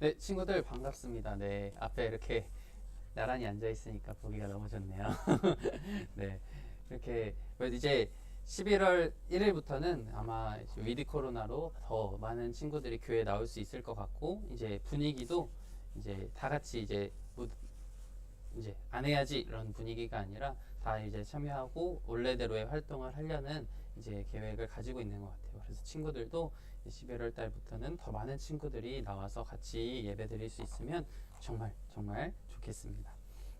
네, 친구들 반갑습니다. 네, 앞에 이렇게 나란히 앉아 있으니까 보기가 너무 좋네요. 네, 이렇게 이제 11월 1일부터는 아마 위드 코로나로 더 많은 친구들이 교회에 나올 수 있을 것 같고, 이제 분위기도 이제 다 같이 이제 안 해야지 이런 분위기가 아니라 다 이제 참여하고 원래대로의 활동을 하려는 이제 계획을 가지고 있는 것 같아요. 그래서 친구들도 11월 달부터는 더 많은 친구들이 나와서 같이 예배 드릴 수 있으면 정말 정말 좋겠습니다.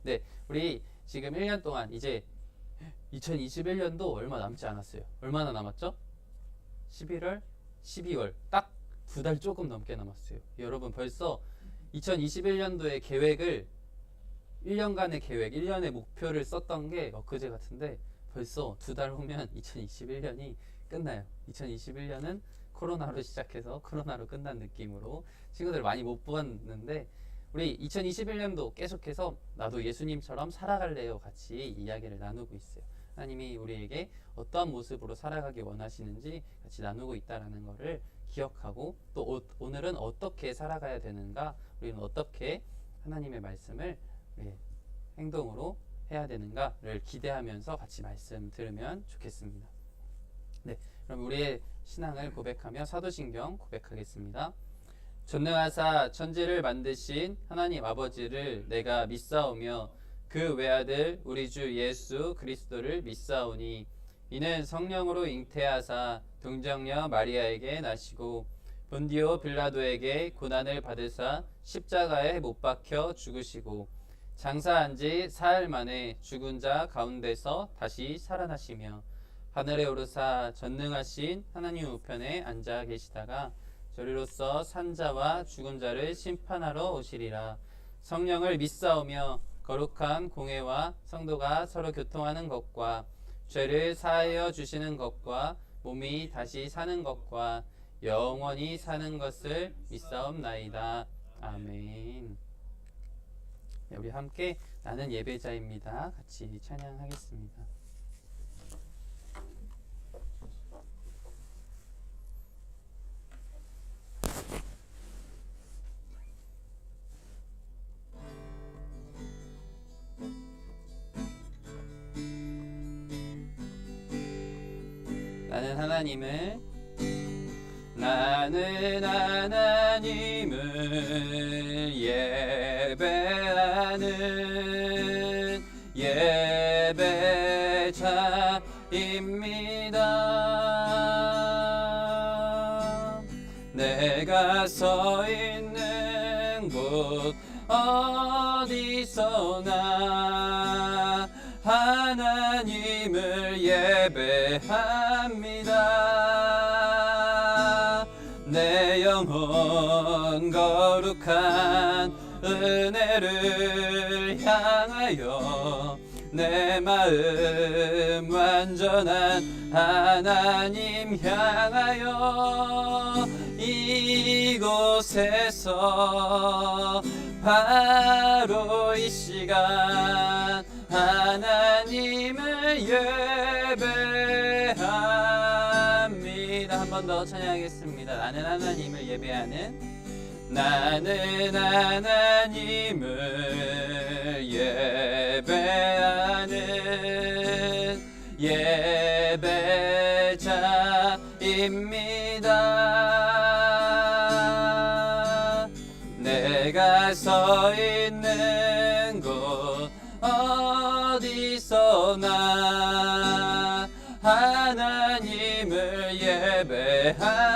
네, 우리 지금 1년 동안 이제 2021년도 얼마 남지 않았어요. 얼마나 남았죠? 11월, 12월 딱 2달 조금 넘게 남았어요. 여러분 벌써 2021년도의 계획을 1년간의 계획, 1년의 목표를 썼던 게 엊그제 같은데 벌써 2달 후면 2021년이 끝나요. 2021년은 코로나로 시작해서 코로나로 끝난 느낌으로 친구들 많이 못 보았는데 우리 2021년도 계속해서 나도 예수님처럼 살아갈래요 같이 이야기를 나누고 있어요. 하나님이 우리에게 어떠한 모습으로 살아가기 원하시는지 같이 나누고 있다는 것을 기억하고 또 오늘은 어떻게 살아가야 되는가, 우리는 어떻게 하나님의 말씀을 행동으로 해야 되는가를 기대하면서 같이 말씀 들으면 좋겠습니다. 네, 그럼 우리의 신앙을 고백하며 사도신경 고백하겠습니다. 전능하사 천지를 만드신 하나님 아버지를 내가 믿사오며 그 외아들 우리 주 예수 그리스도를 믿사오니 이는 성령으로 잉태하사 동정녀 마리아에게 나시고 본디오 빌라도에게 고난을 받으사 십자가에 못 박혀 죽으시고 장사한 지 사흘 만에 죽은 자 가운데서 다시 살아나시며 하늘에 오르사 전능하신 하나님 우편에 앉아 계시다가 저리로서 산자와 죽은 자를 심판하러 오시리라. 성령을 믿사오며 거룩한 공회와 성도가 서로 교통하는 것과 죄를 사하여 주시는 것과 몸이 다시 사는 것과 영원히 사는 것을 믿사옵나이다. 아멘. 네, 우리 함께 나는 예배자입니다. 같이 찬양하겠습니다. 나는 하나님을 예배하는 예배자입니다. 내가 서 있는 곳 어디서나 하나님을 예배합니다. 내 영혼 거룩한 은혜를 향하여 내 마음 완전한 하나님 향하여 이곳에서 바로 이 시간 하나님을 예배합니다. 한 번 더 찬양하겠습니다. 나는 하나님을 예배하는 예배자입니다. 내가 서 있는 곳 어디서나 하나님을 예배합니다.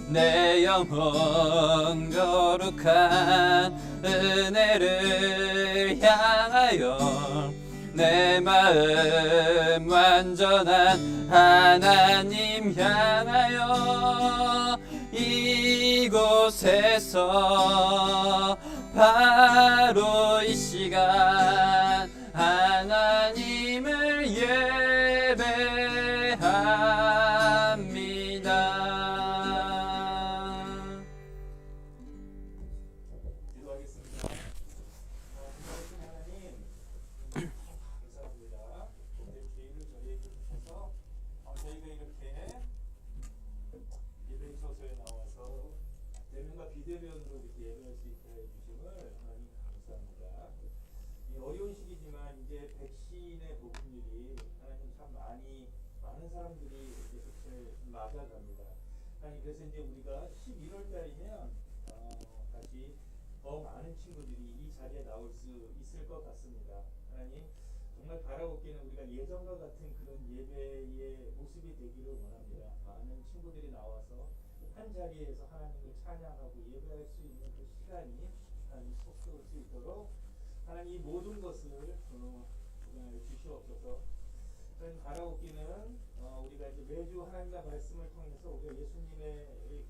내 영혼 거룩한 은혜를 향하여 내 마음 완전한 하나님 향하여 이곳에서 바로 이 시간 하나님을 예배합니다. 기도하겠습니다. 하나님, 감사합니다. 오늘 기회를 저희에게 주셔서 저희가 이렇게 예배 소서에 나와서 이제 백신의 보급률이 하나님 참 많은 사람들이 이제 맞아갑니다. 아니 그래서 이제 우리가 11월 달이면 다시 더 많은 친구들이 이 자리에 나올 수 있을 것 같습니다. 하나님 정말 바라옵기는 우리가 예전과 같은 그런 예배의 모습이 되기를 원합니다. 많은 친구들이 나와서 한 자리에서 하나님을 찬양하고 예배할 수 있는 그 시간이 하나님 속도올 수 있도록 하나님 이 모든 것을 주시옵소서. 하나님 바라옵기는 우리가 이제 매주 하나님의 말씀을 통해서 우리가 예수님의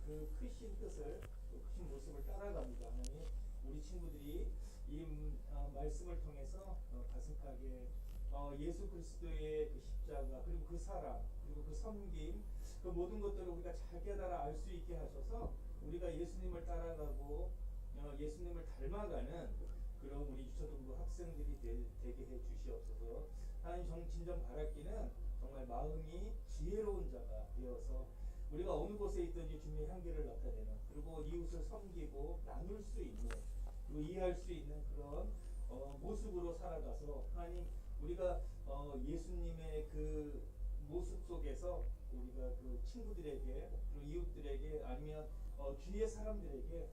그 크신 뜻을 또 크신 모습을 따라갑니다. 하나님 우리 친구들이 이 말씀을 통해서 가슴팍에 예수 그리스도의 그 십자가 그리고 그 사랑 그리고 그 섬김 그 모든 것들을 우리가 잘 깨달아 알 수 있게 하셔서 우리가 예수님을 따라가고 예수님을 닮아가는 그런 우리 유초등부 학생들이 되게 해 주시옵소서. 하나님 진정 바랄기는 정말 마음이 지혜로운 자가 되어서 우리가 어느 곳에 있든지 주님의 향기를 나타내는 그리고 이웃을 섬기고 나눌 수 있는 그리고 이해할 수 있는 그런 모습으로 살아가서 하나님 우리가 예수님의 그 모습 속에서 우리가 그 친구들에게 그리고 이웃들에게 아니면 주위의 사람들에게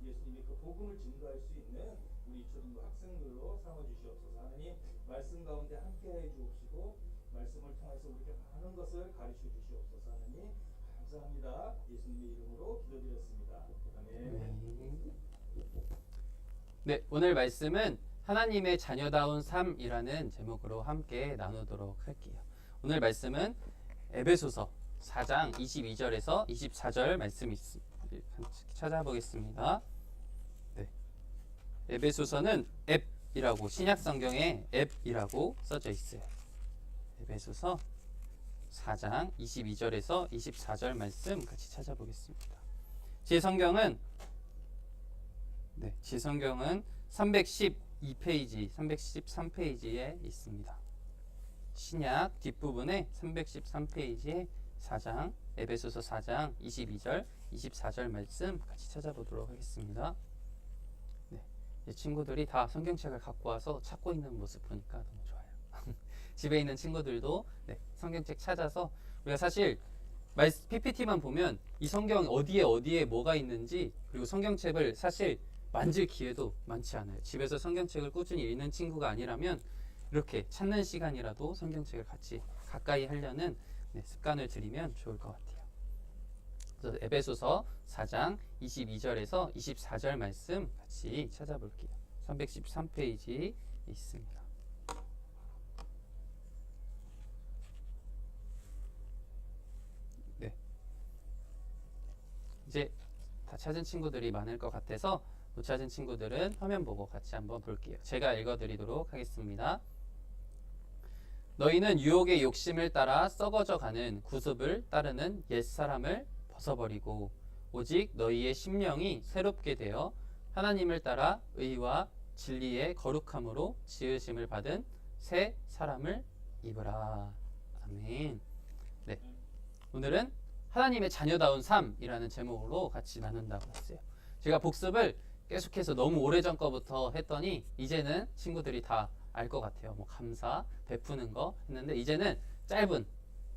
예수님의 그 복음을 증거할 수 있는 우리 초등부 학생들로 삼아 주시옵소서. 하나님 말씀 가운데 함께해 주옵시고 말씀을 통해서 우리에게 많은 것을 가르쳐 주시옵소서. 하나님 감사합니다. 예수님의 이름으로 기도드렸습니다. 아멘. 네, 오늘 말씀은 하나님의 자녀다운 삶이라는 제목으로 함께 나누도록 할게요. 오늘 말씀은 에베소서 4장 22절에서 24절 말씀이 있습니다. 찾아보겠습니다. 네. 에베소서는 앱이라고 신약 성경에 앱이라고 써져 있어요. 에베소서 4장 22절에서 24절 말씀 같이 찾아보겠습니다. 제 성경은 312페이지, 313페이지에 있습니다. 신약 뒷부분에 313페이지에 4장, 에베소서 4장 22절, 24절 말씀 같이 찾아보도록 하겠습니다. 네, 이 친구들이 다 성경책을 갖고 와서 찾고 있는 모습 보니까 너무 좋아요. 집에 있는 친구들도 성경책 찾아서 우리가 사실 PPT만 보면 이 성경 어디에 뭐가 있는지 그리고 성경책을 사실 만질 기회도 많지 않아요. 집에서 성경책을 꾸준히 읽는 친구가 아니라면 이렇게 찾는 시간이라도 성경책을 같이 가까이 하려는 습관을 들이면 좋을 것 같아요. 그래서 에베소서 4장 22절에서 24절 말씀 같이 찾아볼게요. 313페이지 있습니다. 네. 이제 다 찾은 친구들이 많을 것 같아서 못 찾은 친구들은 화면 보고 같이 한번 볼게요. 제가 읽어드리도록 하겠습니다. 너희는 유혹의 욕심을 따라 썩어져 가는 구습을 따르는 옛사람을 벗어버리고 오직 너희의 심령이 새롭게 되어 하나님을 따라 의와 진리의 거룩함으로 지으심을 받은 새 사람을 입으라. 아멘. 네. 오늘은 하나님의 자녀다운 삶이라는 제목으로 같이 나눈다고 했어요. 제가 복습을 계속해서 너무 오래전 거부터 했더니 이제는 친구들이 다 알 것 같아요. 뭐 감사, 베푸는 거 했는데 이제는 짧은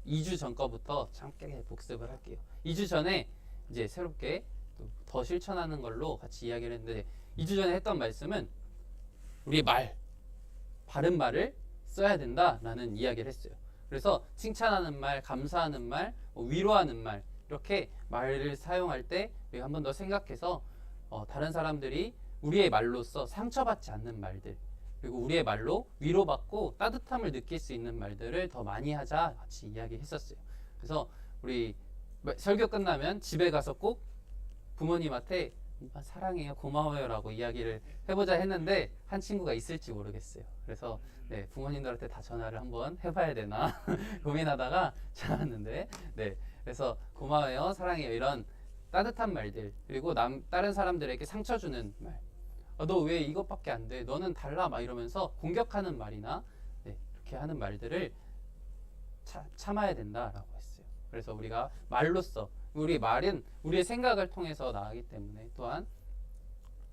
2주 전 거부터 잠깐 복습을 할게요. 2주 전에 이제 새롭게 또 더 실천하는 걸로 같이 이야기를 했는데 2주 전에 했던 말씀은 우리 바른 말을 써야 된다라는 이야기를 했어요. 그래서 칭찬하는 말, 감사하는 말, 위로하는 말 이렇게 말을 사용할 때 우리가 한 번 더 생각해서 다른 사람들이 우리의 말로써 상처받지 않는 말들 그리고 우리의 말로 위로받고 따뜻함을 느낄 수 있는 말들을 더 많이 하자 같이 이야기했었어요. 그래서 우리 설교 끝나면 집에 가서 꼭 부모님한테 사랑해요, 고마워요 라고 이야기를 해보자 했는데 한 친구가 있을지 모르겠어요. 그래서 부모님들한테 다 전화를 한번 해봐야 되나 고민하다가 찾았는데 그래서 고마워요, 사랑해요 이런 따뜻한 말들 그리고 다른 사람들에게 상처 주는 말 너 왜 이것밖에 안 돼? 너는 달라 막 이러면서 공격하는 말이나 이렇게 하는 말들을 참아야 된다라고 했어요. 그래서 우리가 말로써 우리 말은 우리의 생각을 통해서 나가기 때문에 또한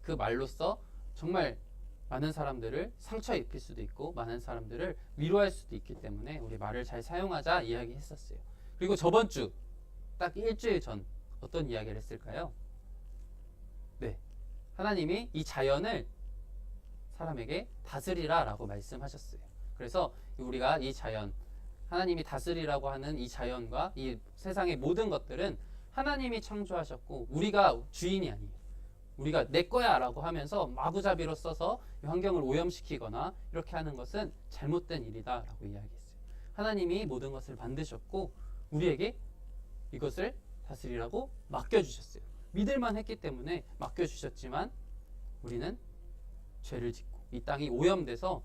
그 말로써 정말 많은 사람들을 상처 입힐 수도 있고 많은 사람들을 위로할 수도 있기 때문에 우리 말을 잘 사용하자 이야기했었어요. 그리고 저번 주 딱 일주일 전 어떤 이야기를 했을까요? 네, 하나님이 이 자연을 사람에게 다스리라 라고 말씀하셨어요. 그래서 우리가 이 자연, 하나님이 다스리라고 하는 이 자연과 이 세상의 모든 것들은 하나님이 창조하셨고 우리가 주인이 아니에요. 우리가 내 거야 라고 하면서 마구잡이로 써서 환경을 오염시키거나 이렇게 하는 것은 잘못된 일이다 라고 이야기했어요. 하나님이 모든 것을 만드셨고 우리에게 이것을 다스리라고 맡겨주셨어요. 믿을만 했기 때문에 맡겨주셨지만 우리는 죄를 짓고 이 땅이 오염돼서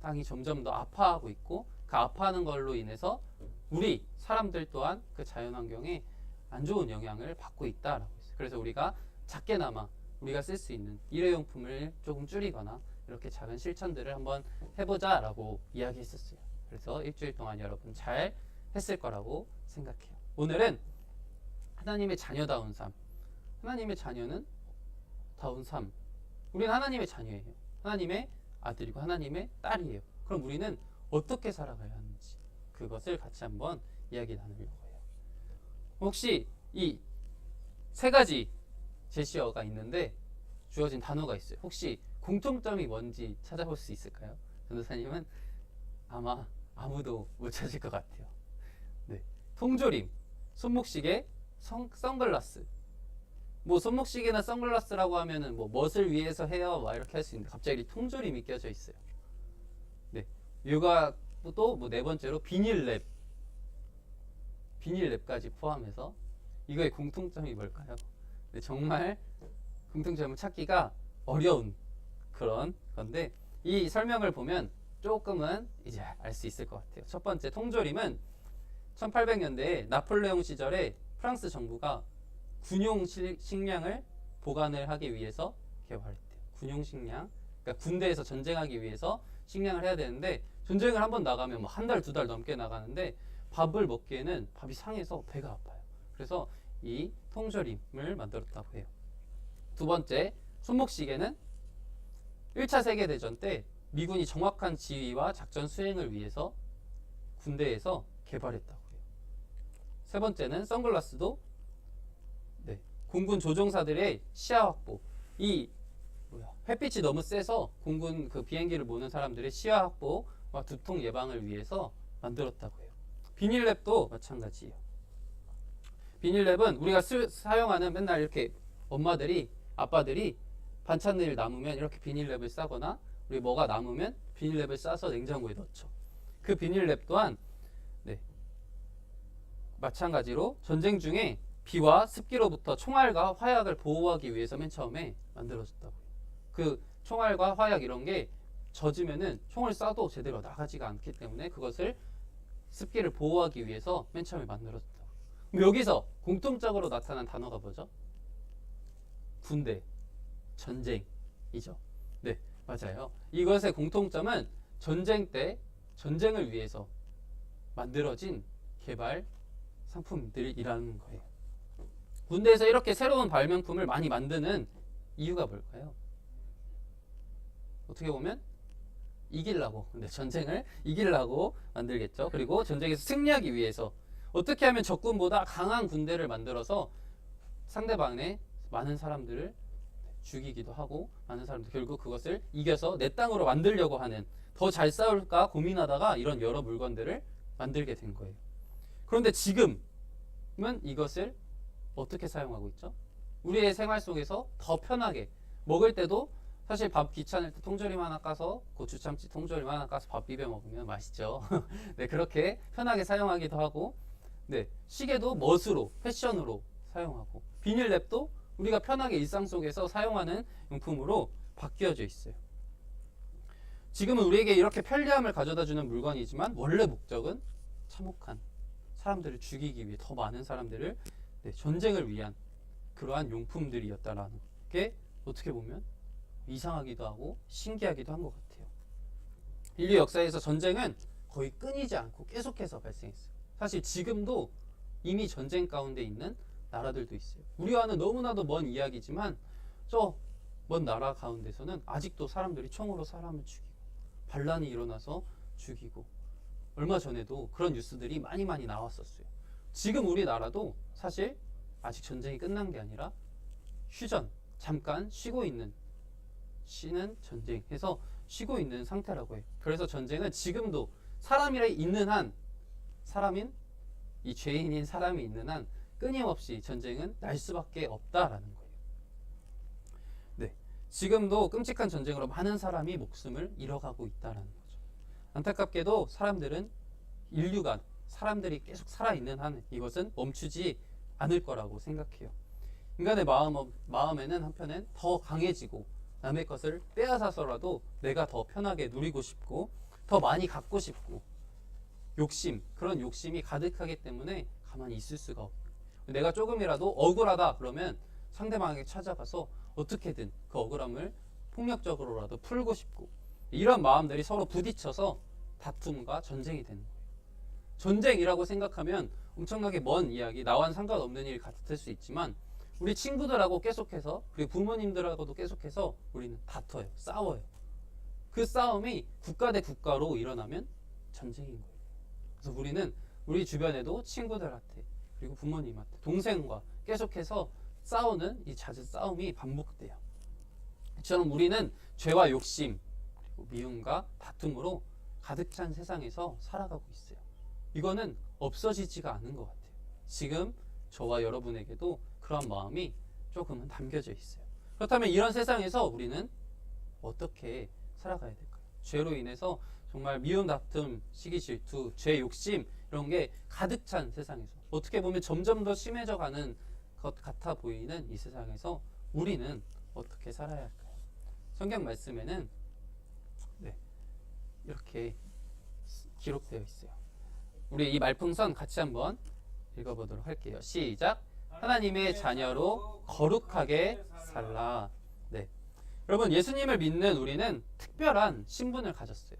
땅이 점점 더 아파하고 있고 그 아파하는 걸로 인해서 우리 사람들 또한 그 자연환경에 안 좋은 영향을 받고 있다라고 했어요. 그래서 우리가 작게나마 우리가 쓸 수 있는 일회용품을 조금 줄이거나 이렇게 작은 실천들을 한번 해보자라고 이야기했었어요. 그래서 일주일 동안 여러분 잘 했을 거라고 생각해요. 오늘은 하나님의 자녀다운 삶. 하나님의 자녀는 다운 삶. 우리는 하나님의 자녀예요. 하나님의 아들이고 하나님의 딸이에요. 그럼 우리는 어떻게 살아가야 하는지 그것을 같이 한번 이야기 나누려고 해요. 혹시 이 세 가지 제시어가 있는데 주어진 단어가 있어요. 혹시 공통점이 뭔지 찾아볼 수 있을까요? 전도사님은 아마 아무도 못 찾을 것 같아요. 네, 통조림, 손목시계, 선글라스. 뭐 손목시계나 선글라스라고 하면은 뭐 멋을 위해서 해요, 막 이렇게 할 수 있는데 갑자기 통조림이 껴져 있어요. 네, 요가도 뭐 네 번째로 비닐랩, 비닐랩까지 포함해서 이거의 공통점이 뭘까요? 네, 정말 공통점을 찾기가 어려운 그런 건데 이 설명을 보면 조금은 이제 알 수 있을 것 같아요. 첫 번째, 통조림은 1800년대에 나폴레옹 시절에 프랑스 정부가 군용 식량을 보관을 하기 위해서 개발했대요. 군용 식량. 그러니까 군대에서 전쟁하기 위해서 식량을 해야 되는데 전쟁을 한번 나가면 뭐 한 달, 두 달 넘게 나가는데 밥을 먹기에는 밥이 상해서 배가 아파요. 그래서 이 통조림을 만들었다고 해요. 두 번째, 손목시계는 1차 세계대전 때 미군이 정확한 지휘와 작전 수행을 위해서 군대에서 개발했다고 해요. 세 번째는 선글라스도 공군 조종사들의 시야 확보. 이 햇빛이 너무 세서 공군 그 비행기를 보는 사람들의 시야 확보와 두통 예방을 위해서 만들었다고 해요. 비닐랩도 마찬가지예요. 비닐랩은 우리가 사용하는 맨날 이렇게 엄마들이 아빠들이 반찬을 남으면 이렇게 비닐랩을 싸거나 우리 뭐가 남으면 비닐랩을 싸서 냉장고에 넣죠. 그 비닐랩 또한 마찬가지로 전쟁 중에 비와 습기로부터 총알과 화약을 보호하기 위해서 맨 처음에 만들어졌다고요. 그 총알과 화약 이런 게 젖으면은 총을 쏴도 제대로 나가지가 않기 때문에 그것을 습기를 보호하기 위해서 맨 처음에 만들어졌다고. 그럼 여기서 공통적으로 나타난 단어가 뭐죠? 군대, 전쟁이죠. 네, 맞아요. 이것의 공통점은 전쟁 때 전쟁을 위해서 만들어진 개발 상품들이라는 거예요. 군대에서 이렇게 새로운 발명품을 많이 만드는 이유가 뭘까요? 어떻게 보면 이기려고, 근데 전쟁을 이기려고 만들겠죠. 그리고 전쟁에서 승리하기 위해서 어떻게 하면 적군보다 강한 군대를 만들어서 상대방의 많은 사람들을 죽이기도 하고 많은 사람들 결국 그것을 이겨서 내 땅으로 만들려고 하는, 더 잘 싸울까 고민하다가 이런 여러 물건들을 만들게 된 거예요. 그런데 지금은 이것을 어떻게 사용하고 있죠? 우리의 생활 속에서 더 편하게 먹을 때도 사실 밥 귀찮을 때 통조림 하나 까서 고추 참치 통조림 하나 까서 밥 비벼 먹으면 맛있죠. 네, 그렇게 편하게 사용하기도 하고, 네, 시계도 멋으로 패션으로 사용하고, 비닐랩도 우리가 편하게 일상 속에서 사용하는 용품으로 바뀌어져 있어요. 지금은 우리에게 이렇게 편리함을 가져다주는 물건이지만 원래 목적은 참혹한 사람들을 죽이기 위해 더 많은 사람들을 전쟁을 위한 그러한 용품들이었다라는 게 어떻게 보면 이상하기도 하고 신기하기도 한 것 같아요. 인류 역사에서 전쟁은 거의 끊이지 않고 계속해서 발생했어요. 사실 지금도 이미 전쟁 가운데 있는 나라들도 있어요. 우리와는 너무나도 먼 이야기지만 저 먼 나라 가운데서는 아직도 사람들이 총으로 사람을 죽이고 반란이 일어나서 죽이고 얼마 전에도 그런 뉴스들이 많이 나왔었어요. 지금 우리나라도 사실 아직 전쟁이 끝난 게 아니라 휴전, 잠깐 쉬고 있는 쉬는 전쟁해서 쉬고 있는 상태라고 해요. 그래서 전쟁은 지금도 사람이 있는 한 사람인 이 죄인인 사람이 있는 한 끊임없이 전쟁은 날 수밖에 없다라는 거예요. 네, 지금도 끔찍한 전쟁으로 많은 사람이 목숨을 잃어가고 있다라는 거죠. 안타깝게도 인류가 사람들이 계속 살아있는 한 이것은 멈추지 않을 거라고 생각해요. 인간의 마음에는 한편엔 더 강해지고 남의 것을 빼앗아서라도 내가 더 편하게 누리고 싶고 더 많이 갖고 싶고 그런 욕심이 가득하기 때문에 가만히 있을 수가 없고 내가 조금이라도 억울하다 그러면 상대방에게 찾아가서 어떻게든 그 억울함을 폭력적으로라도 풀고 싶고 이런 마음들이 서로 부딪혀서 다툼과 전쟁이 되는 거예요. 전쟁이라고 생각하면 엄청나게 먼 이야기, 나와는 상관없는 일 같을 수 있지만 우리 친구들하고 계속해서 그리고 부모님들하고도 계속해서 우리는 다퉈요. 싸워요. 그 싸움이 국가 대 국가로 일어나면 전쟁인 거예요. 그래서 우리는 우리 주변에도 친구들한테 그리고 부모님한테 동생과 계속해서 싸우는 이 잦은 싸움이 반복돼요. 이처럼 우리는 죄와 욕심 그리고 미움과 다툼으로 가득 찬 세상에서 살아가고 있어요. 이거는 없어지지가 않은 것 같아요. 지금 저와 여러분에게도 그런 마음이 조금은 담겨져 있어요. 그렇다면 이런 세상에서 우리는 어떻게 살아가야 될까요? 죄로 인해서 정말 미움, 다툼, 시기, 질투, 죄, 욕심 이런 게 가득 찬 세상에서 어떻게 보면 점점 더 심해져 가는 것 같아 보이는 이 세상에서 우리는 어떻게 살아야 할까요? 성경 말씀에는 이렇게 기록되어 있어요. 우리 이 말풍선 같이 한번 읽어보도록 할게요. 시작. 하나님의 자녀로 거룩하게 살라. 네. 여러분, 예수님을 믿는 우리는 특별한 신분을 가졌어요.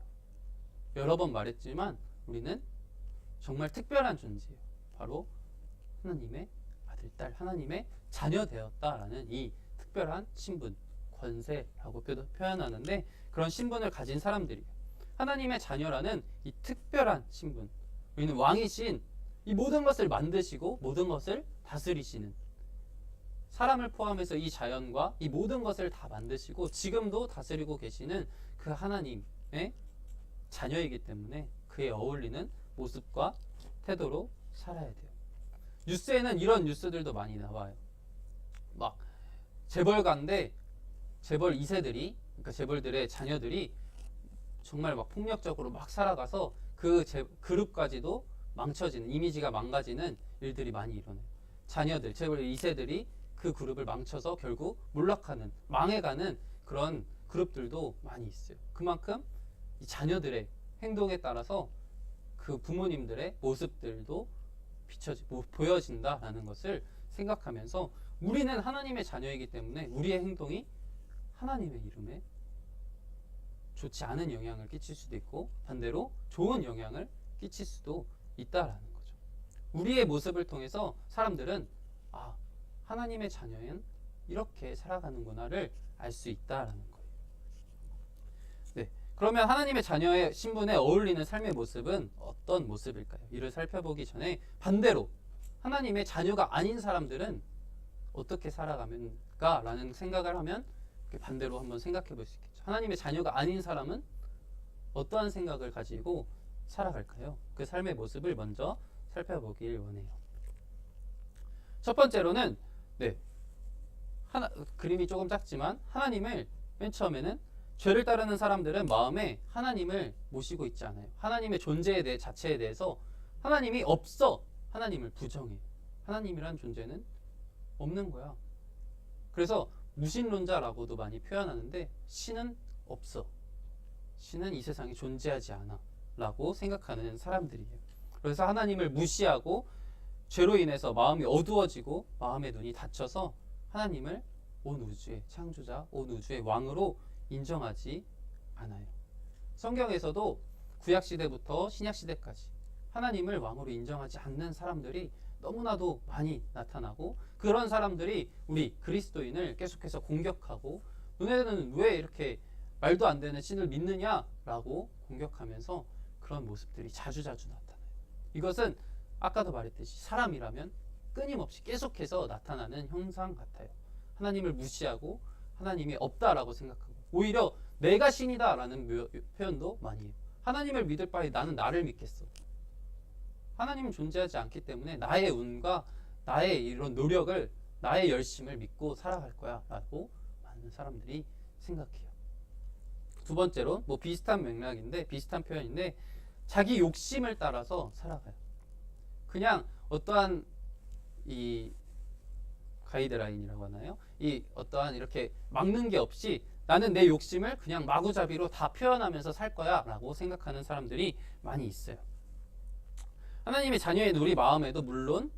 여러 번 말했지만 우리는 정말 특별한 존재예요. 바로 하나님의 아들, 딸, 하나님의 자녀 되었다라는 이 특별한 신분, 권세라고 표현하는데 그런 신분을 가진 사람들이에요. 하나님의 자녀라는 이 특별한 신분. 우리는 왕이신 이 모든 것을 만드시고 모든 것을 다스리시는 사람을 포함해서 이 자연과 이 모든 것을 다 만드시고 지금도 다스리고 계시는 그 하나님의 자녀이기 때문에 그에 어울리는 모습과 태도로 살아야 돼요. 뉴스에는 이런 뉴스들도 많이 나와요. 막 재벌가인데 재벌 2세들이 그러니까 재벌들의 자녀들이 정말 막 폭력적으로 막 살아가서 그 그룹까지도 망쳐지는 이미지가 망가지는 일들이 많이 일어나요. 자녀들, 재벌 2세들이 그 그룹을 망쳐서 결국 몰락하는 망해가는 그런 그룹들도 많이 있어요. 그만큼 이 자녀들의 행동에 따라서 그 부모님들의 모습들도 보여진다라는 것을 생각하면서 우리는 하나님의 자녀이기 때문에 우리의 행동이 하나님의 이름에 좋지 않은 영향을 끼칠 수도 있고 반대로 좋은 영향을 끼칠 수도 있다라는 거죠. 우리의 모습을 통해서 사람들은 하나님의 자녀는 이렇게 살아가는구나를 알 수 있다라는 거예요. 네, 그러면 하나님의 자녀의 신분에 어울리는 삶의 모습은 어떤 모습일까요? 이를 살펴보기 전에 반대로 하나님의 자녀가 아닌 사람들은 어떻게 살아가는가라는 생각을 하면 반대로 한번 생각해 볼 수 있겠죠. 하나님의 자녀가 아닌 사람은 어떠한 생각을 가지고 살아갈까요? 그 삶의 모습을 먼저 살펴보길 원해요. 첫 번째로는 그림이 조금 작지만 하나님을 맨 처음에는 죄를 따르는 사람들은 마음에 하나님을 모시고 있지 않아요. 하나님의 존재에 대해 자체에 대해서 하나님이 없어. 하나님을 부정해. 하나님이란 존재는 없는 거야. 그래서 무신론자라고도 많이 표현하는데 신은 없어. 신은 이 세상에 존재하지 않아. 라고 생각하는 사람들이에요. 그래서 하나님을 무시하고 죄로 인해서 마음이 어두워지고 마음의 눈이 닫혀서 하나님을 온 우주의 창조자, 온 우주의 왕으로 인정하지 않아요. 성경에서도 구약시대부터 신약시대까지 하나님을 왕으로 인정하지 않는 사람들이 너무나도 많이 나타나고 그런 사람들이 우리 그리스도인을 계속해서 공격하고 너네는 왜 이렇게 말도 안 되는 신을 믿느냐라고 공격하면서 그런 모습들이 자주자주 나타나요. 이것은 아까도 말했듯이 사람이라면 끊임없이 계속해서 나타나는 형상 같아요. 하나님을 무시하고 하나님이 없다라고 생각하고 오히려 내가 신이다라는 표현도 많이 해요. 하나님을 믿을 바에 나는 나를 믿겠어. 하나님은 존재하지 않기 때문에 나의 운과 나의 이런 노력을 나의 열심을 믿고 살아갈 거야 라고 많은 사람들이 생각해요. 두 번째로 뭐 비슷한 맥락인데 비슷한 표현인데 자기 욕심을 따라서 살아가요. 그냥 어떠한 이 가이드라인이라고 하나요? 이 어떠한 이렇게 막는 게 없이 나는 내 욕심을 그냥 마구잡이로 다 표현하면서 살 거야 라고 생각하는 사람들이 많이 있어요. 하나님의 자녀인 우리 마음에도 물론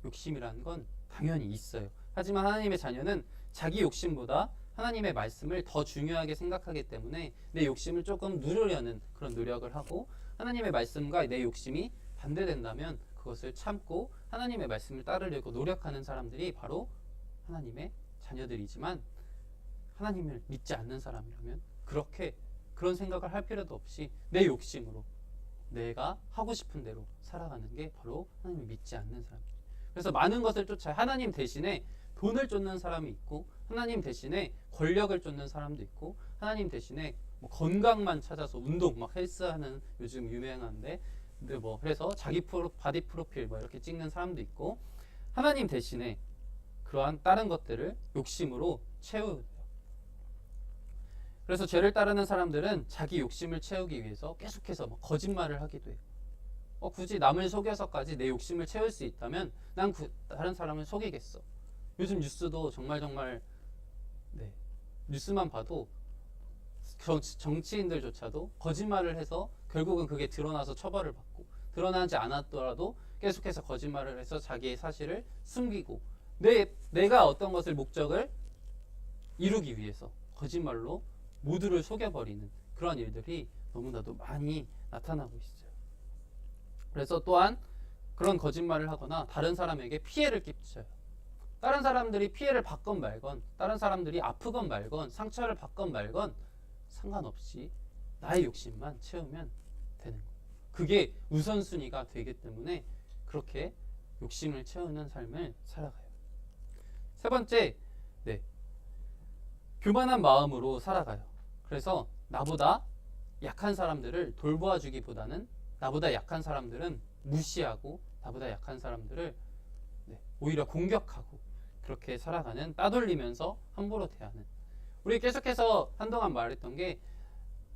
욕심이라는 건 당연히 있어요. 하지만 하나님의 자녀는 자기 욕심보다 하나님의 말씀을 더 중요하게 생각하기 때문에 내 욕심을 조금 누르려는 그런 노력을 하고 하나님의 말씀과 내 욕심이 반대된다면 그것을 참고 하나님의 말씀을 따르려고 노력하는 사람들이 바로 하나님의 자녀들이지만 하나님을 믿지 않는 사람이라면 그런 생각을 할 필요도 없이 내 욕심으로 내가 하고 싶은 대로 살아가는 게 바로 하나님을 믿지 않는 사람이에요. 그래서 많은 것을 쫓아요. 하나님 대신에 돈을 쫓는 사람이 있고 하나님 대신에 권력을 쫓는 사람도 있고 하나님 대신에 뭐 건강만 찾아서 운동 막 헬스하는 요즘 유명한데 근데 뭐 그래서 자기 바디 프로필 뭐 이렇게 찍는 사람도 있고 하나님 대신에 그러한 다른 것들을 욕심으로 채워요. 그래서 죄를 따르는 사람들은 자기 욕심을 채우기 위해서 계속해서 뭐 거짓말을 하기도 해요. 굳이 남을 속여서까지 내 욕심을 채울 수 있다면 난 다른 사람을 속이겠어. 요즘 뉴스도 정말 네, 뉴스만 봐도 정치인들조차도 거짓말을 해서 결국은 그게 드러나서 처벌을 받고 드러나지 않았더라도 계속해서 거짓말을 해서 자기의 사실을 숨기고 내가 어떤 것을 목적을 이루기 위해서 거짓말로 모두를 속여버리는 그런 일들이 너무나도 많이 나타나고 있어요. 그래서 또한 그런 거짓말을 하거나 다른 사람에게 피해를 끼쳐요. 다른 사람들이 피해를 받건 말건 다른 사람들이 아프건 말건 상처를 받건 말건 상관없이 나의 욕심만 채우면 되는 거예요. 그게 우선순위가 되기 때문에 그렇게 욕심을 채우는 삶을 살아가요. 세 번째, 교만한 마음으로 살아가요. 그래서 나보다 약한 사람들을 돌보아주기보다는 나보다 약한 사람들은 무시하고 나보다 약한 사람들을 오히려 공격하고 그렇게 살아가는 따돌리면서 함부로 대하는 우리 계속해서 한동안 말했던 게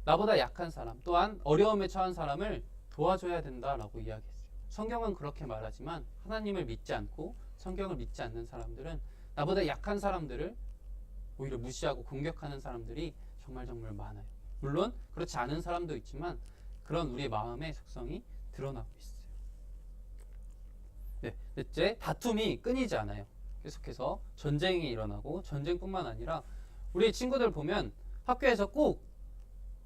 나보다 약한 사람 또한 어려움에 처한 사람을 도와줘야 된다라고 이야기했어요. 성경은 그렇게 말하지만 하나님을 믿지 않고 성경을 믿지 않는 사람들은 나보다 약한 사람들을 오히려 무시하고 공격하는 사람들이 정말 많아요. 물론 그렇지 않은 사람도 있지만 그런 우리의 마음의 속성이 드러나고 있어요. 넷째, 다툼이 끊이지 않아요. 계속해서 전쟁이 일어나고 전쟁뿐만 아니라 우리 친구들 보면 학교에서 꼭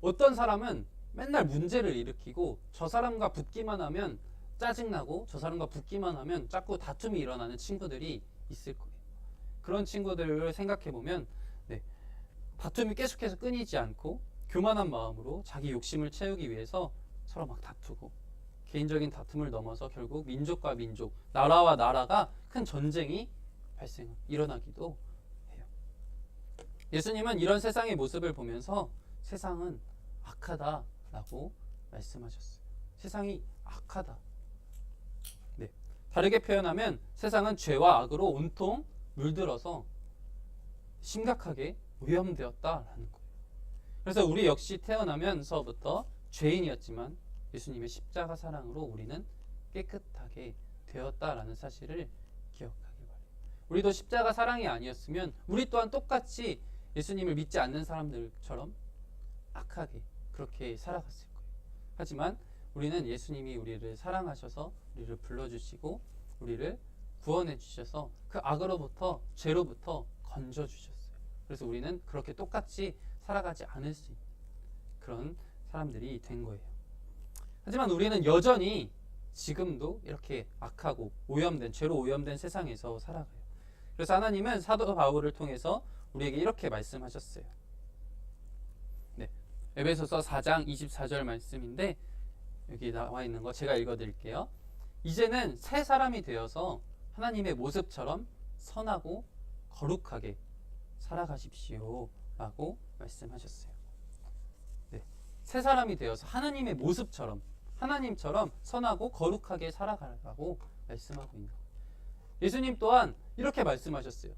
어떤 사람은 맨날 문제를 일으키고 저 사람과 붙기만 하면 짜증나고 저 사람과 붙기만 하면 자꾸 다툼이 일어나는 친구들이 있을 거예요. 그런 친구들을 생각해 보면 다툼이 계속해서 끊이지 않고 교만한 마음으로 자기 욕심을 채우기 위해서 서로 막 다투고 개인적인 다툼을 넘어서 결국 민족과 민족, 나라와 나라가 큰 전쟁이 일어나기도 해요. 예수님은 이런 세상의 모습을 보면서 세상은 악하다라고 말씀하셨어요. 세상이 악하다. 다르게 표현하면 세상은 죄와 악으로 온통 물들어서 심각하게 오염되었다라는 거예요. 그래서 우리 역시 태어나면서부터 죄인이었지만 예수님의 십자가 사랑으로 우리는 깨끗하게 되었다라는 사실을 기억하길 바래요. 우리도 십자가 사랑이 아니었으면 우리 또한 똑같이 예수님을 믿지 않는 사람들처럼 악하게 그렇게 살아갔을 거예요. 하지만 우리는 예수님이 우리를 사랑하셔서 우리를 불러주시고 우리를 구원해 주셔서 그 악으로부터 죄로부터 건져주셨어요. 그래서 우리는 그렇게 똑같이 살아가지 않을 수 있는 그런 사람들이 된 거예요. 하지만 우리는 여전히 지금도 이렇게 악하고 오염된 죄로 오염된 세상에서 살아가요. 그래서 하나님은 사도 바울을 통해서 우리에게 이렇게 말씀하셨어요. 에베소서 4장 24절 말씀인데 여기 나와 있는 거 제가 읽어드릴게요. 이제는 새 사람이 되어서 하나님의 모습처럼 선하고 거룩하게 살아가십시오 라고 말씀하셨어요. 네, 새 사람이 되어서 하나님의 모습처럼 하나님처럼 선하고 거룩하게 살아가라고 말씀하고 있는 거예요. 예수님 또한 이렇게 말씀하셨어요.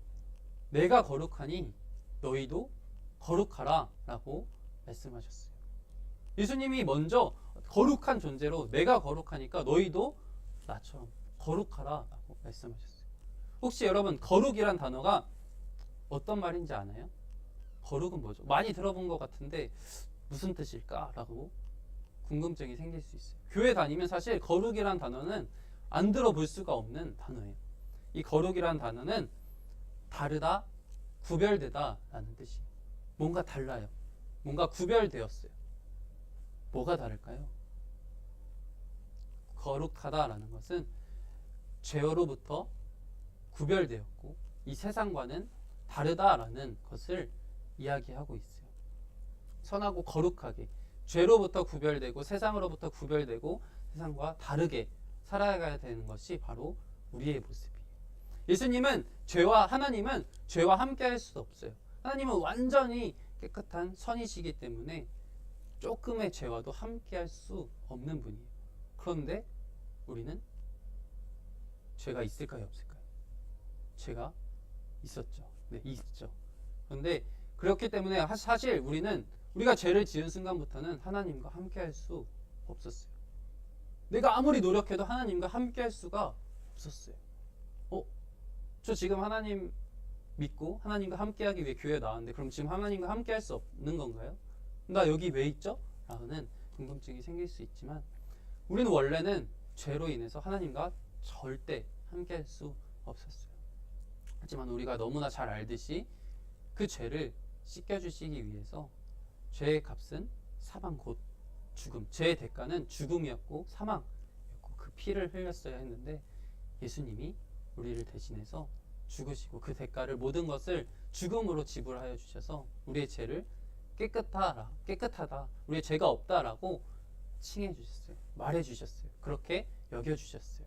내가 거룩하니 너희도 거룩하라 라고 말씀하셨어요. 예수님이 먼저 거룩한 존재로 내가 거룩하니까 너희도 나처럼 거룩하라 라고 말씀하셨어요. 혹시 여러분 거룩이란 단어가 어떤 말인지 아나요? 거룩은 뭐죠? 많이 들어본 것 같은데 무슨 뜻일까? 라고 궁금증이 생길 수 있어요. 교회 다니면 사실 거룩이란 단어는 안 들어볼 수가 없는 단어예요. 이 거룩이란 단어는 다르다, 구별되다 라는 뜻이에요. 뭔가 달라요. 뭔가 구별되었어요. 뭐가 다를까요? 거룩하다라는 것은 죄로부터 구별되었고 이 세상과는 다르다라는 것을 이야기하고 있어요. 선하고 거룩하게 죄로부터 구별되고 세상으로부터 구별되고 세상과 다르게 살아가야 되는 것이 바로 우리의 모습이에요. 예수님은 하나님은 죄와 함께 할 수 없어요. 하나님은 완전히 깨끗한 선이시기 때문에 조금의 죄와도 함께 할 수 없는 분이에요. 그런데 우리는 죄가 있을까요, 없을까요? 죄가 있었죠. 네, 있죠. 그런데 그렇기 때문에 사실 우리가 죄를 지은 순간부터는 하나님과 함께 할 수 없었어요. 내가 아무리 노력해도 하나님과 함께 할 수가 없었어요. 저 지금 하나님 믿고 하나님과 함께 하기 위해 교회에 나왔는데 그럼 지금 하나님과 함께 할 수 없는 건가요? 나 여기 왜 있죠? 라는 궁금증이 생길 수 있지만 우리는 원래는 죄로 인해서 하나님과 절대 함께 할 수 없었어요. 하지만 우리가 너무나 잘 알듯이 그 죄를 씻겨주시기 위해서 죄의 값은 사망 곧 죽음, 죄의 대가는 죽음이었고 사망이었고 그 피를 흘렸어야 했는데 예수님이 우리를 대신해서 죽으시고 그 대가를 모든 것을 죽음으로 지불하여 주셔서 우리의 죄를 깨끗하다, 우리의 죄가 없다라고 칭해 주셨어요. 말해 주셨어요. 그렇게 여겨 주셨어요.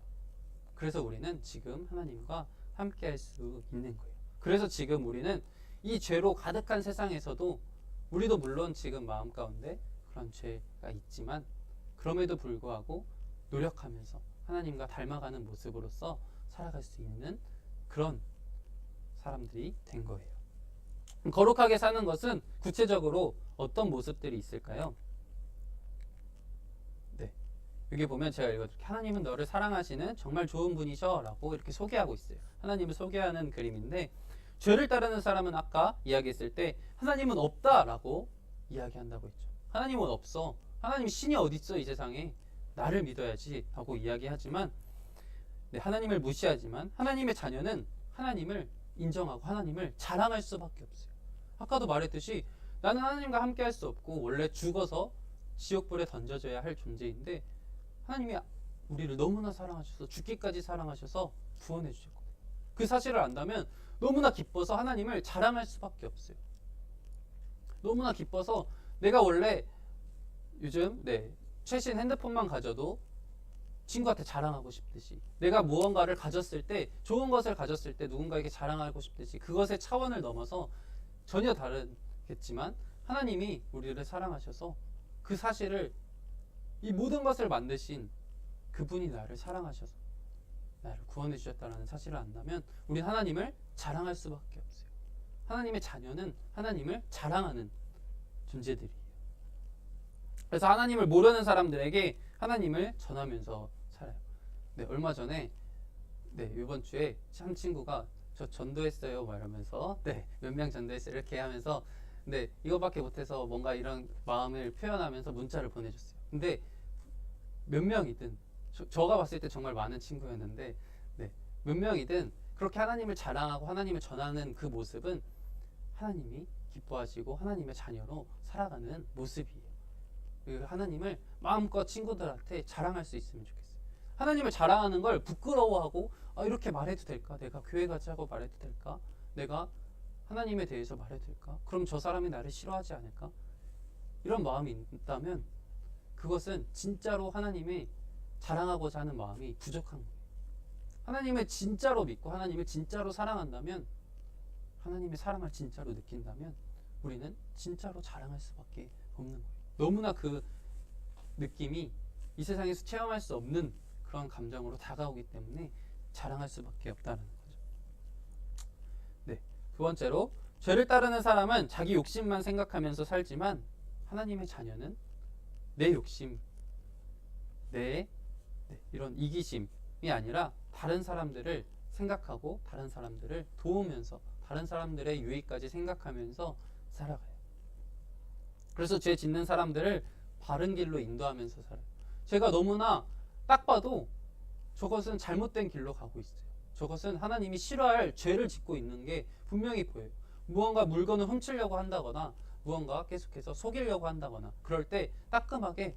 그래서 우리는 지금 하나님과 함께 할 수 있는 거예요. 그래서 지금 우리는 이 죄로 가득한 세상에서도 우리도 물론 지금 마음 가운데 그런 죄가 있지만 그럼에도 불구하고 노력하면서 하나님과 닮아가는 모습으로서 살아갈 수 있는 그런 사람들이 된 거예요. 거룩하게 사는 것은 구체적으로 어떤 모습들이 있을까요? 네, 여기 보면 제가 읽어드릴게요. 하나님은 너를 사랑하시는 정말 좋은 분이셔 라고 이렇게 소개하고 있어요. 하나님을 소개하는 그림인데 죄를 따르는 사람은 아까 이야기했을 때 하나님은 없다 라고 이야기한다고 했죠. 하나님은 없어. 하나님 신이 어디 있어 이 세상에. 나를 믿어야지 하고 이야기하지만 하나님을 무시하지만 하나님의 자녀는 하나님을 인정하고 하나님을 자랑할 수밖에 없어요. 아까도 말했듯이 나는 하나님과 함께 할 수 없고 원래 죽어서 지옥불에 던져져야 할 존재인데 하나님이 우리를 너무나 사랑하셔서 죽기까지 사랑하셔서 구원해 주셨거든요. 그 사실을 안다면 너무나 기뻐서 하나님을 자랑할 수밖에 없어요. 너무나 기뻐서 내가 원래 요즘 최신 핸드폰만 가져도 친구한테 자랑하고 싶듯이 내가 무언가를 가졌을 때 좋은 것을 가졌을 때 누군가에게 자랑하고 싶듯이 그것의 차원을 넘어서 전혀 다르겠지만 하나님이 우리를 사랑하셔서 그 사실을 이 모든 것을 만드신 그분이 나를 사랑하셔서 나를 구원해 주셨다는 사실을 안다면 우리는 하나님을 자랑할 수밖에 없어요. 하나님의 자녀는 하나님을 자랑하는 존재들이에요. 그래서 하나님을 모르는 사람들에게 하나님을 전하면서 살아요. 얼마 전에 이번 주에 한 친구가 저 전도했어요 말하면서 몇 명 전도했어요 이렇게 하면서 이거밖에 못해서 뭔가 이런 마음을 표현하면서 문자를 보내줬어요. 근데 몇 명이든 저가 봤을 때 정말 많은 친구였는데 몇 명이든 그렇게 하나님을 자랑하고 하나님을 전하는 그 모습은 하나님이 기뻐하시고 하나님의 자녀로 살아가는 모습이에요. 하나님을 마음껏 친구들한테 자랑할 수 있으면 좋겠어요. 하나님을 자랑하는 걸 부끄러워하고 이렇게 말해도 될까? 내가 교회 가지 하고 말해도 될까? 내가 하나님에 대해서 말해도 될까? 그럼 저 사람이 나를 싫어하지 않을까? 이런 마음이 있다면 그것은 진짜로 하나님의 자랑하고자 하는 마음이 부족한 거예요. 하나님을 진짜로 믿고 하나님을 진짜로 사랑한다면, 하나님의 사랑을 진짜로 느낀다면 우리는 진짜로 자랑할 수밖에 없는 거예요. 너무나 그 느낌이 이 세상에서 체험할 수 없는 그런 감정으로 다가오기 때문에 자랑할 수밖에 없다는 거죠. 네, 두 번째로 죄를 따르는 사람은 자기 욕심만 생각하면서 살지만 하나님의 자녀는 내 욕심, 내 이런 이기심이 아니라 다른 사람들을 생각하고 다른 사람들을 도우면서 다른 사람들의 유익까지 생각하면서 살아가요. 그래서 죄 짓는 사람들을 바른 길로 인도하면서 살아요. 제가 너무나 딱 봐도 저것은 잘못된 길로 가고 있어요. 저것은 하나님이 싫어할 죄를 짓고 있는 게 분명히 보여요. 무언가 물건을 훔치려고 한다거나 무언가 계속해서 속이려고 한다거나 그럴 때 따끔하게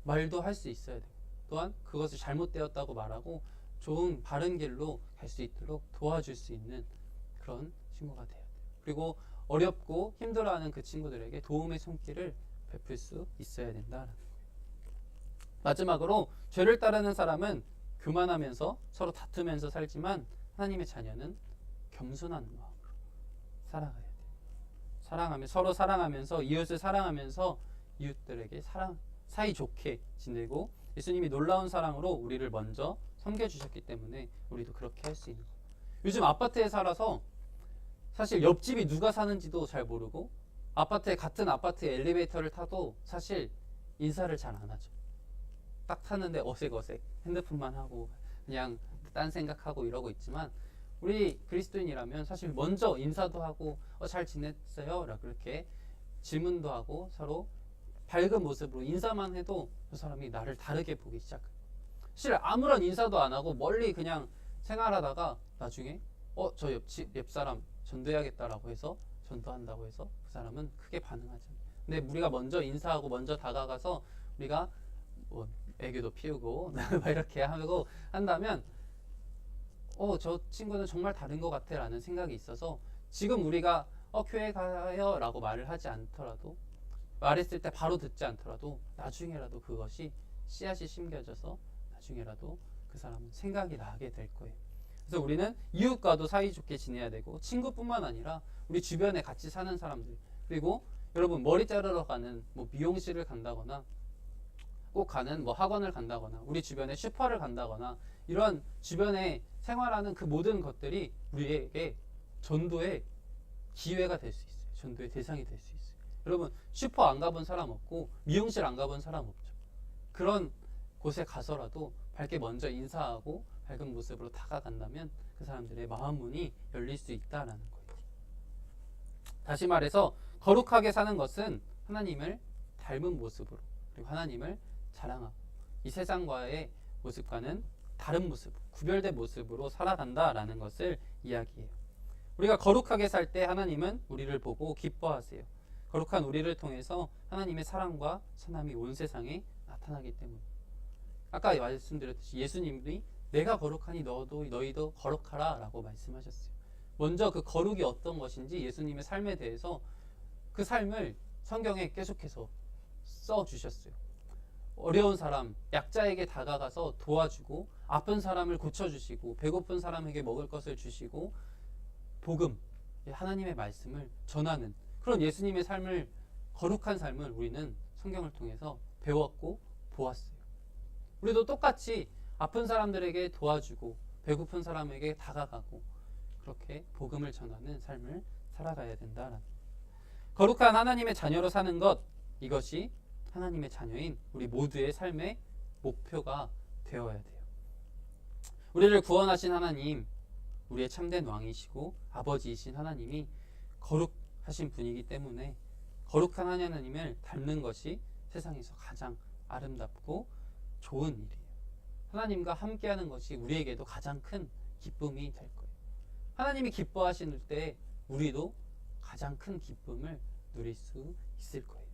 말도 할 수 있어야 돼요. 또한 그것이 잘못되었다고 말하고 좋은 바른 길로 갈 수 있도록 도와줄 수 있는 그런 친구가 돼야 돼요. 그리고 어렵고 힘들어하는 그 친구들에게 도움의 손길을 베풀 수 있어야 된다라는 거예요. 마지막으로 죄를 따르는 사람은 교만하면서 서로 다투면서 살지만 하나님의 자녀는 겸손한 마음으로 살아가야 돼요. 사랑하며 서로 사랑하면서 이웃을 사랑하면서 이웃들에게 사이좋게 지내고 예수님이 놀라운 사랑으로 우리를 먼저 섬겨주셨기 때문에 우리도 그렇게 할 수 있는 거예요. 요즘 아파트에 살아서 사실 옆집이 누가 사는지도 잘 모르고 같은 아파트에 엘리베이터를 타도 사실 인사를 잘 안 하죠. 딱 타는데 어색어색 핸드폰만 하고 그냥 딴 생각하고 이러고 있지만 우리 그리스도인이라면 사실 먼저 인사도 하고 잘 지냈어요? 라고 이렇게 질문도 하고 서로 밝은 모습으로 인사만 해도 그 사람이 나를 다르게 보기 시작해요. 사실 아무런 인사도 안 하고 멀리 그냥 생활하다가 나중에 저 옆 사람 전도해야겠다라고 해서 전도한다고 해서 그 사람은 크게 반응하잖아요. 근데 우리가 먼저 인사하고 먼저 다가가서 우리가 뭐 애교도 피우고 막 이렇게 하고 한다면 저 친구는 정말 다른 것 같아 라는 생각이 있어서 지금 우리가 교회 가요 라고 말을 하지 않더라도 말했을 때 바로 듣지 않더라도 나중에라도 그것이 씨앗이 심겨져서 나중에라도 그 사람은 생각이 나게 될 거예요. 그래서 우리는 이웃과도 사이좋게 지내야 되고 친구뿐만 아니라 우리 주변에 같이 사는 사람들, 그리고 여러분 머리 자르러 가는 뭐 미용실을 간다거나 꼭 가는 뭐 학원을 간다거나 우리 주변에 슈퍼를 간다거나 이런 주변에 생활하는 그 모든 것들이 우리에게 전도의 기회가 될 수 있어요. 전도의 대상이 될 수 있어요. 여러분 슈퍼 안 가본 사람 없고 미용실 안 가본 사람 없죠. 그런 곳에 가서라도 밝게 먼저 인사하고 밝은 모습으로 다가간다면 그 사람들의 마음 문이 열릴 수 있다라는 거예요. 다시 말해서 거룩하게 사는 것은 하나님을 닮은 모습으로 그리고 하나님을 자랑하고 이 세상과의 모습과는 다른 모습, 구별된 모습으로 살아간다라는 것을 이야기해요. 우리가 거룩하게 살 때 하나님은 우리를 보고 기뻐하세요. 거룩한 우리를 통해서 하나님의 사랑과 선함이 온 세상에 나타나기 때문에 아까 말씀드렸듯이 예수님이 내가 거룩하니 너희도 거룩하라 라고 말씀하셨어요. 먼저 그 거룩이 어떤 것인지 예수님의 삶에 대해서 그 삶을 성경에 계속해서 써주셨어요. 어려운 사람, 약자에게 다가가서 도와주고 아픈 사람을 고쳐주시고 배고픈 사람에게 먹을 것을 주시고 복음, 하나님의 말씀을 전하는 그런 예수님의 삶을 거룩한 삶을 우리는 성경을 통해서 배웠고 보았어요. 우리도 똑같이 아픈 사람들에게 도와주고 배고픈 사람에게 다가가고 그렇게 복음을 전하는 삶을 살아가야 된다라는 거룩한 하나님의 자녀로 사는 것, 이것이 하나님의 자녀인 우리 모두의 삶의 목표가 되어야 돼요. 우리를 구원하신 하나님, 우리의 참된 왕이시고 아버지이신 하나님이 거룩하신 분이기 때문에 거룩한 하나님을 닮는 것이 세상에서 가장 아름답고 좋은 일이에요. 하나님과 함께하는 것이 우리에게도 가장 큰 기쁨이 될 거예요. 하나님이 기뻐하실 때 우리도 가장 큰 기쁨을 누릴 수 있을 거예요.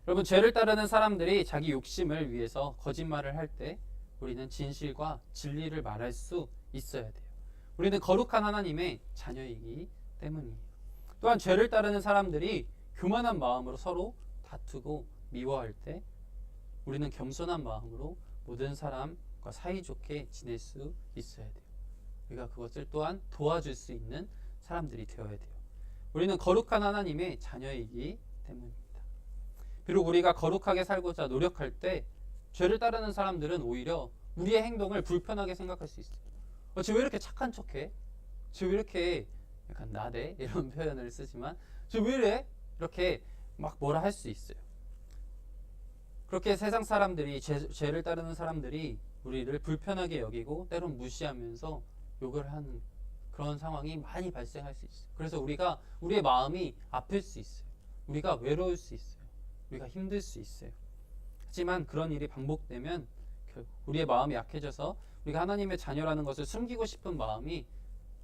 여러분, 죄를 따르는 사람들이 자기 욕심을 위해서 거짓말을 할 때 우리는 진실과 진리를 말할 수 있어야 돼요. 우리는 거룩한 하나님의 자녀이기 때문이에요. 또한 죄를 따르는 사람들이 교만한 마음으로 서로 다투고 미워할 때 우리는 겸손한 마음으로 모든 사람과 사이좋게 지낼 수 있어야 돼요. 우리가 그것을 또한 도와줄 수 있는 사람들이 되어야 돼요. 우리는 거룩한 하나님의 자녀이기 때문입니다. 비록 우리가 거룩하게 살고자 노력할 때 죄를 따르는 사람들은 오히려 우리의 행동을 불편하게 생각할 수 있어요. 쟤 왜 이렇게 착한 척해? 쟤 왜 이렇게 약간 나대? 이런 표현을 쓰지만 쟤 왜 이래? 이렇게 막 뭐라 할 수 있어요. 그렇게 세상 사람들이 죄를 따르는 사람들이 우리를 불편하게 여기고 때론 무시하면서 욕을 하는 그런 상황이 많이 발생할 수 있어요. 그래서 우리의 마음이 아플 수 있어요. 우리가 외로울 수 있어요. 우리가 힘들 수 있어요. 하지만 그런 일이 반복되면 결국 우리의 마음이 약해져서 우리가 하나님의 자녀라는 것을 숨기고 싶은 마음이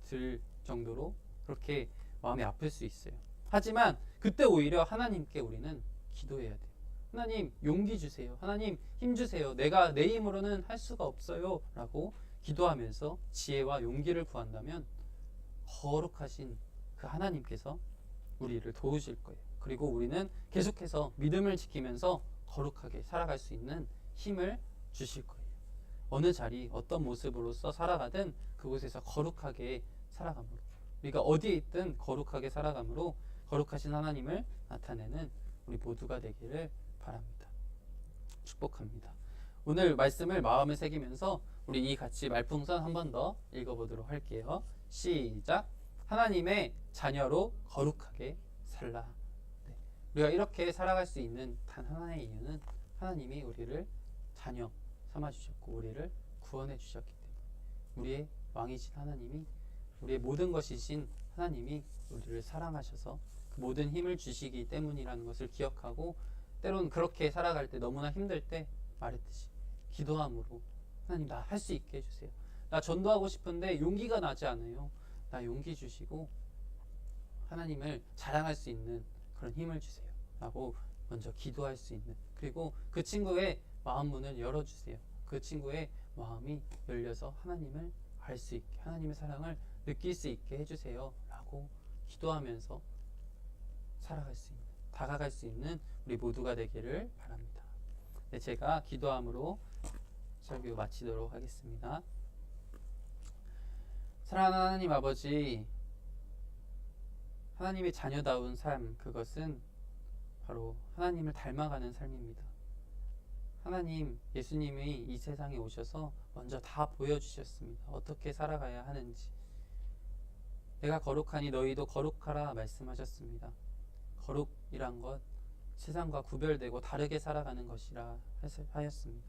들 정도로 그렇게 마음이 아플 수 있어요. 하지만 그때 오히려 하나님께 우리는 기도해야 돼요. 하나님 용기 주세요. 하나님 힘 주세요. 내가 내 힘으로는 할 수가 없어요. 라고 기도하면서 지혜와 용기를 구한다면 거룩하신 그 하나님께서 우리를 도우실 거예요. 그리고 우리는 계속해서 믿음을 지키면서 거룩하게 살아갈 수 있는 힘을 주실 거예요. 어느 자리 어떤 모습으로서 살아가든 그곳에서 거룩하게 살아감으로 우리가 어디에 있든 거룩하게 살아감으로 거룩하신 하나님을 나타내는 우리 모두가 되기를 바랍니다. 축복합니다. 오늘 말씀을 마음에 새기면서 우리 이 같이 말풍선 한 번 더 읽어보도록 할게요. 시작. 하나님의 자녀로 거룩하게 살라. 네. 우리가 이렇게 살아갈 수 있는 단 하나의 이유는 하나님이 우리를 자녀 삼아주셨고 우리를 구원해 주셨기 때문에 우리의 왕이신 하나님이 우리의 모든 것이신 하나님이 우리를 사랑하셔서 그 모든 힘을 주시기 때문이라는 것을 기억하고 때론 그렇게 살아갈 때 너무나 힘들 때 말했듯이 기도함으로 하나님 나 할 수 있게 해주세요. 나 전도하고 싶은데 용기가 나지 않아요. 나 용기 주시고 하나님을 자랑할 수 있는 그런 힘을 주세요. 라고 먼저 기도할 수 있는 그리고 그 친구의 마음 문을 열어주세요. 그 친구의 마음이 열려서 하나님을 알 수 있게 하나님의 사랑을 느낄 수 있게 해주세요. 라고 기도하면서 살아갈 수 있는 다가갈 수 있는 우리 모두가 되기를 바랍니다. 네, 제가 기도함으로 설교 마치도록 하겠습니다. 사랑하는 하나님 아버지, 하나님의 자녀다운 삶, 그것은 바로 하나님을 닮아가는 삶입니다. 하나님, 예수님이 이 세상에 오셔서 먼저 다 보여주셨습니다. 어떻게 살아가야 하는지. 내가 거룩하니 너희도 거룩하라 말씀하셨습니다. 거룩이란 것, 세상과 구별되고 다르게 살아가는 것이라 하였습니다.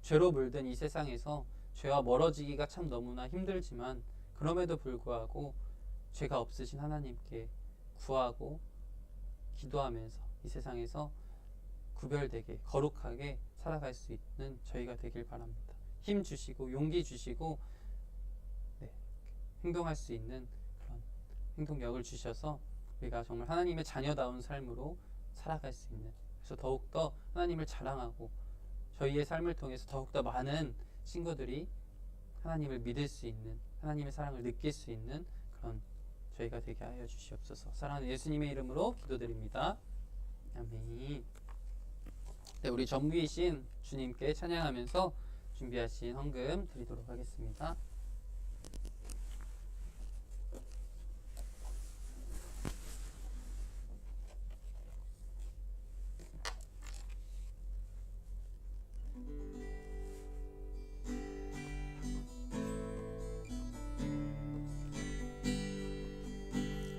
죄로 물든 이 세상에서 죄와 멀어지기가 참 너무나 힘들지만 그럼에도 불구하고 죄가 없으신 하나님께 구하고 기도하면서 이 세상에서 구별되게 거룩하게 살아갈 수 있는 저희가 되길 바랍니다. 힘 주시고 용기 주시고 행동할 수 있는 그런 행동력을 주셔서 우리가 정말 하나님의 자녀다운 삶으로 살아갈 수 있는, 그래서 더욱더 하나님을 자랑하고 저희의 삶을 통해서 더욱더 많은 친구들이 하나님을 믿을 수 있는, 하나님의 사랑을 느낄 수 있는 그런 저희가 되게 하여 주시옵소서. 사랑하는 예수님의 이름으로 기도드립니다. 아멘. 네, 우리 전부이신 주님께 찬양하면서 준비하신 헌금 드리도록 하겠습니다.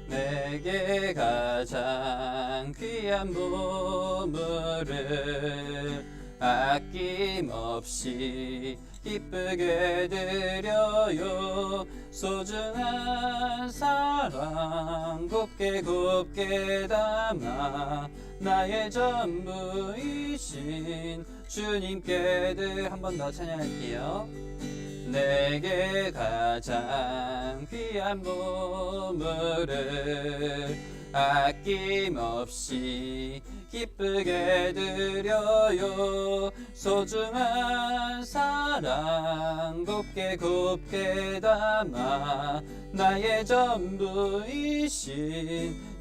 내게 가장 귀한 보물을 아낌없이 기쁘게 드려요. 소중한 사랑 곱게 담아 나의 전부이신 주님께 한 번 더 찬양할게요. 내게 가장 귀한 보물을 아낌없이 기쁘게 드려요. 소중한 사랑 곱게 담아 나의 전부이신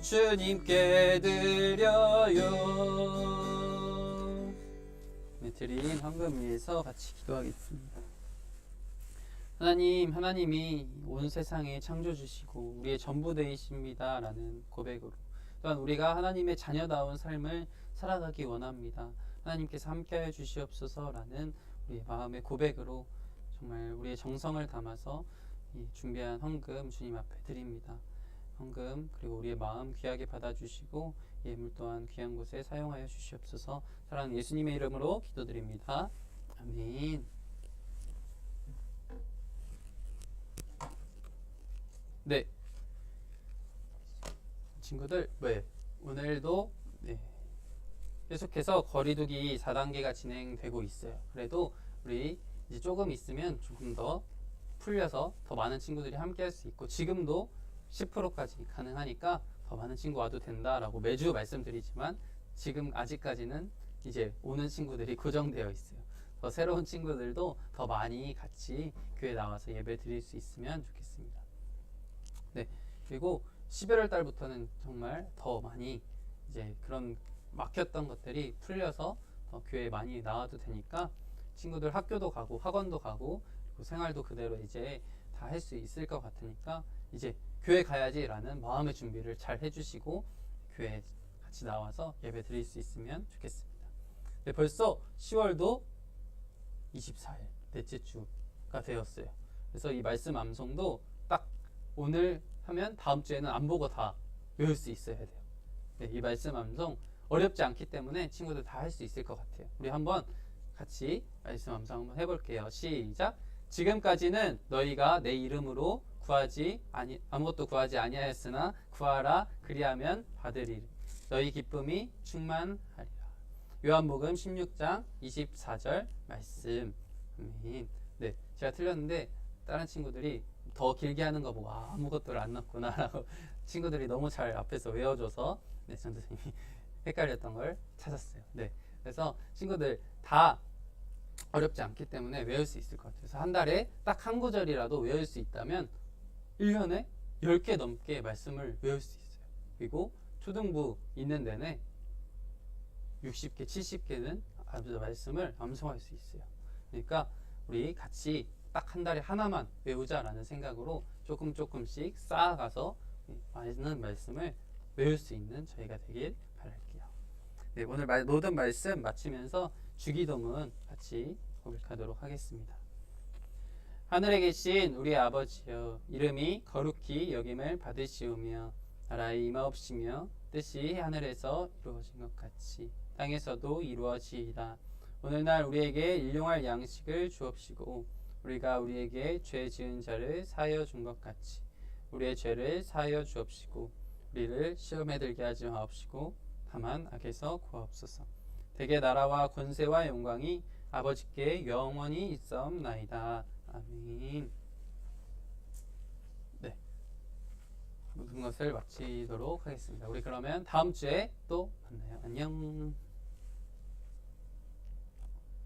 주님께 드려요. 네, 드린 헌금 위해서 같이 기도하겠습니다. 하나님, 하나님이 온 세상의 창조주시고 우리의 전부 되십니다 라는 고백으로, 또한 우리가 하나님의 자녀다운 삶을 살아가기 원합니다. 하나님께서 함께하여 주시옵소서 라는 우리의 마음의 고백으로 정말 우리의 정성을 담아서 이 준비한 헌금 주님 앞에 드립니다. 헌금 그리고 우리의 마음 귀하게 받아주시고 예물 또한 귀한 곳에 사용하여 주시옵소서. 사랑하는 예수님의 이름으로 기도드립니다. 아멘. 네, 친구들, 오늘도 계속해서 거리두기 4단계가 진행되고 있어요. 그래도 우리 이제 조금 있으면 조금 더 풀려서 더 많은 친구들이 함께 할 수 있고, 지금도 10%까지 가능하니까 더 많은 친구 와도 된다라고 매주 말씀드리지만, 지금 아직까지는 이제 오는 친구들이 고정되어 있어요. 더 새로운 친구들도 더 많이 같이 교회 나와서 예배 드릴 수 있으면 좋겠습니다. 네, 그리고 11월 달부터는 정말 더 많이 이제 그런 막혔던 것들이 풀려서 더 교회에 많이 나와도 되니까 친구들 학교도 가고 학원도 가고 그리고 생활도 그대로 이제 다 할 수 있을 것 같으니까 이제 교회 가야지라는 마음의 준비를 잘 해주시고 교회에 같이 나와서 예배 드릴 수 있으면 좋겠습니다. 네, 벌써 10월도 24일 넷째 주가 되었어요. 그래서 이 말씀 암송도 딱 오늘 하면 다음 주에는 안 보고 다 외울 수 있어야 돼요. 네, 이 말씀 암송 어렵지 않기 때문에 친구들 다 할 수 있을 것 같아요. 우리 한번 같이 말씀 암송 한번 해볼게요. 시작. 지금까지는 너희가 내 이름으로 아무것도 구하지 아니하였으나 구하라 그리하면 받으리라. 너희 기쁨이 충만하리라. 요한복음 16장 24절 말씀. 아멘. 네, 제가 틀렸는데 다른 친구들이 더 길게 하는 거 보고 아무것도 안 넣었구나 라고 친구들이 너무 잘 앞에서 외워줘서 전도사님이 헷갈렸던 걸 찾았어요. 네, 그래서 친구들 다 어렵지 않기 때문에 외울 수 있을 것 같아요. 그래서 한 달에 딱 한 구절이라도 외울 수 있다면 1년에 10개 넘게 말씀을 외울 수 있어요. 그리고 초등부 있는 내내 60개, 70개는 말씀을 암송할 수 있어요. 그러니까 우리 같이 딱 한 달에 하나만 외우자라는 생각으로 조금씩 쌓아가서 많은 말씀을 외울 수 있는 저희가 되길 바랄게요. 네, 오늘 모든 말씀 마치면서 주기도문 같이 고백하도록 하겠습니다. 하늘에 계신 우리 아버지여, 이름이 거룩히 여김을 받으시오며 나라의 임하옵시며 뜻이 하늘에서 이루어진 것 같이 땅에서도 이루어지이다. 오늘날 우리에게 일용할 양식을 주옵시고 우리가 우리에게 죄 지은 자를 사하여 준 것 같이 우리의 죄를 사하여 주옵시고 우리를 시험에 들게 하지 마옵시고 다만 악에서 구하옵소서. 대개 나라와 권세와 영광이 아버지께 영원히 있사옵나이다. 아멘. 네, 모든 것을 마치도록 하겠습니다. 우리 그러면 다음 주에 또 만나요. 안녕.